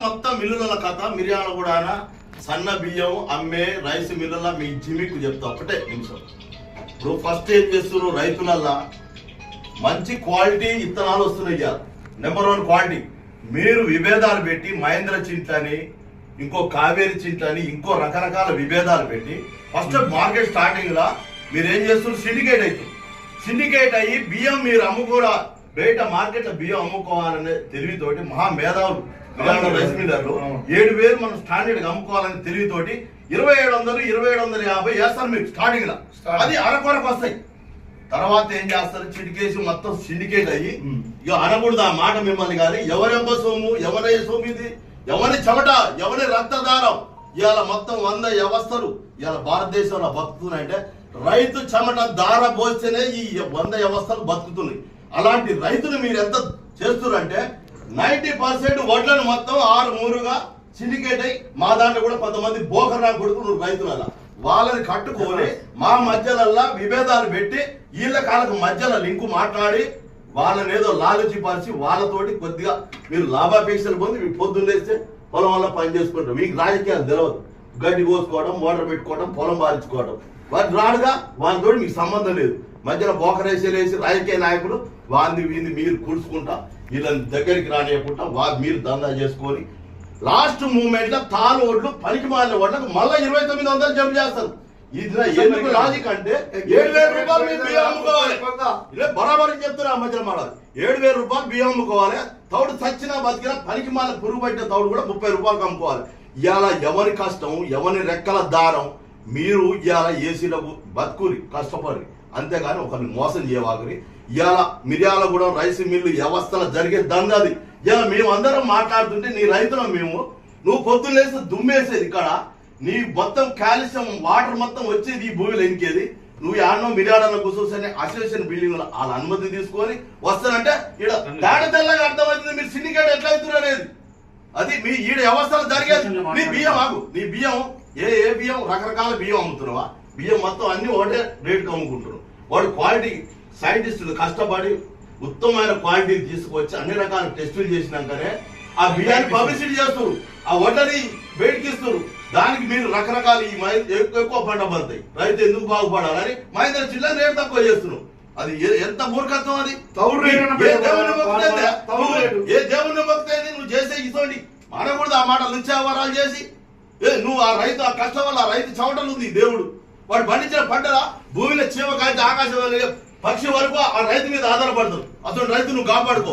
మొత్తం మిల్లుల కథ మిర్యాల కూడా సన్న బియ్యం అమ్మే రైస్ మిల్లుల మీ జిమికు చెప్తా ఒకటే నిమిషం. ఇప్పుడు ఫస్ట్ ఏం చేస్తున్నారు రైతులల్లా మంచి క్వాలిటీ విత్తనాలు వస్తున్నాయి. Number 1 quality. మీరు విభేదాలు పెట్టి మహేంద్ర చింట్లని ఇంకో కావేరి చింట్లని ఇంకో రకరకాల విభేదాలు పెట్టి ఫస్ట్ మార్కెట్ స్టార్టింగ్ లా మీరు ఏం చేస్తున్నారు సిండికేట్ అవుతుంది. సిండికేట్ అయ్యి బియ్యం మీరు అమ్ముకోరా బయట మార్కెట్ లో బియ్యం అమ్ముకోవాలనే తెలివితోటి మహా మేధావులు రైస్ మిల్లర్లు 7,000 మనం స్టాండర్డ్ గా అమ్ముకోవాలని తెలివితోటి 2,700 2,750 వేస్తారు మీకు స్టార్టింగ్ లా. అది అరకొరకు వస్తాయి. తర్వాత ఏం చేస్తారు చిటికేసి మొత్తం సిండికేట్ అయ్యి ఇక అనకూడదు ఆ మాట మిమ్మల్ని కానీ ఎవరెంబ సొమ్ము ఎవరి సొమ్ము ఇది ఎవరి చెమట ఎవరి రక్తదారం ఇవాళ మొత్తం 100 వ్యవస్థలు ఇవాళ భారతదేశంలో బతుకుతున్నాయంటే రైతు చెమట దార పోస్తేనే ఈ 100 వ్యవస్థలు బతుకుతున్నాయి. అలాంటి రైతులు మీరు ఎంత చేస్తున్నారంటే 90% వడ్లను మొత్తం 6 సిండికేట్ అయ్యి మా దాంట్లో కూడా కొంతమంది బోకర్రా కొడుకులు రైతుల వాళ్ళని కట్టుకొని మా మధ్యలల్లా విభేదాలు పెట్టి వీళ్ళ కాళ్ళకు మధ్యలో లింకు మాట్లాడి వాళ్ళని ఏదో లాలచి పరిచి వాళ్ళతోటి కొద్దిగా మీరు లాభాపేక్షలు పొంది మీకు పొద్దున్నేస్తే పొలం వల్ల పని చేసుకుంటారు. మీకు రాజకీయాలు తెలియదు. గడ్డి కోసుకోవడం మోటార్ పెట్టుకోవడం పొలం బారించుకోవడం వాటి రాడుగా వాళ్ళతో మీకు సంబంధం లేదు. మధ్యలో బోకరేసి రాజకీయ నాయకులు వీంది మీరు కూర్చుకుంటా వీళ్ళని దగ్గరికి రానియకుండా మీరు దందా చేసుకొని లాస్ట్ మూమెంట్ లో తాను ఓట్లు పనికి మారిన ఓట్లకు మళ్ళీ 2,900 జమ చేస్తారు. ఇది ఎందుకు లాజిక్ అంటే 7,000 రూపాయలు మీరు బియ్యం అమ్ముకోవాలి. ఇదే బరాబరి చెప్తున్నా మధ్యలో మాట 7,000 రూపాయలు బియ్యం అమ్ముకోవాలి. తౌడు చచ్చినా బతికినా పనికి మాలిన పురుగు పట్టిన తౌడు కూడా 30 రూపాయలకు అమ్ముకోవాలి. ఇవాళ ఎవరి కష్టం ఎవరి రెక్కల దారం మీరు ఇవాళ ఏసీలకు బతుకురి కష్టపడి అంతేగాని ఒకరిని మోసం చేయవాకరి. ఇవాళ మిర్యాల కూడా రైస్ మిల్లు వ్యవస్థలో జరిగే దందాది. ఇలా మేమందరం మాట్లాడుతుంటే నీ రైతులం మేము నువ్వు పొద్దున్న లేసి దుమ్మేసేది ఇక్కడ నీ మొత్తం కాల్షియం వాటర్ మొత్తం వచ్చేది ఈ భూమిలో ఎనికేది నువ్వు యాడనో మిర్యాడలో కూర్చొని అసోసియేషన్ బిల్డింగ్ లో వాళ్ళ అనుమతి తీసుకొని వస్తానంటే ఇక్కడ తేడా తెల్లగా అర్థమవుతుంది మీరు సిండికేట్ ఎట్లా అవుతున్నారు అనేది. అది మీ ఈడ వ్యవస్థలో జరిగేది. నీ బియ్యం ఆగు నీ బియ్యం ఏ బియ్యం రకరకాల బియ్యం అమ్ముతున్నావా బియ్యం మొత్తం అన్ని ఒకటే రేటుకి అమ్ముకుంటున్నావు. వాడు క్వాలిటీ సైంటిస్టులు కష్టపడి ఉత్తమమైన క్వాలిటీ తీసుకొచ్చి అన్ని రకాల టెస్టులు చేసినాకనే ఆ బియ్యాన్ని పబ్లిసిటీ చేస్తారు. ఆ వడ్లని బయటకిస్తారు. దానికి మీరు రకరకాల ఈ ఎక్కువ పంట పడతాయి. రైతు ఎందుకు బాగుపడాలని మహేంద్ర జిల్లా రేటు తక్కువ చేస్తున్నావు. అది ఎంత మూర్ఖత్వం. అది ఏ దేవుని భక్తి నువ్వు చేసే ఇటువంటి అనకూడదు. ఆ మాట లుచ్చావరాలు చేసి నువ్వు ఆ రైతు ఆ కష్టం వల్ల ఆ రైతు చవటలు ఉంది దేవుడు వాడు పండించిన పంటల భూమిలో చీమ కాల్చి ఆకాశం పక్షి వరకు ఆ రైతు మీద ఆధారపడతాడు. అసలు రైతు నువ్వు కాపాడుకో.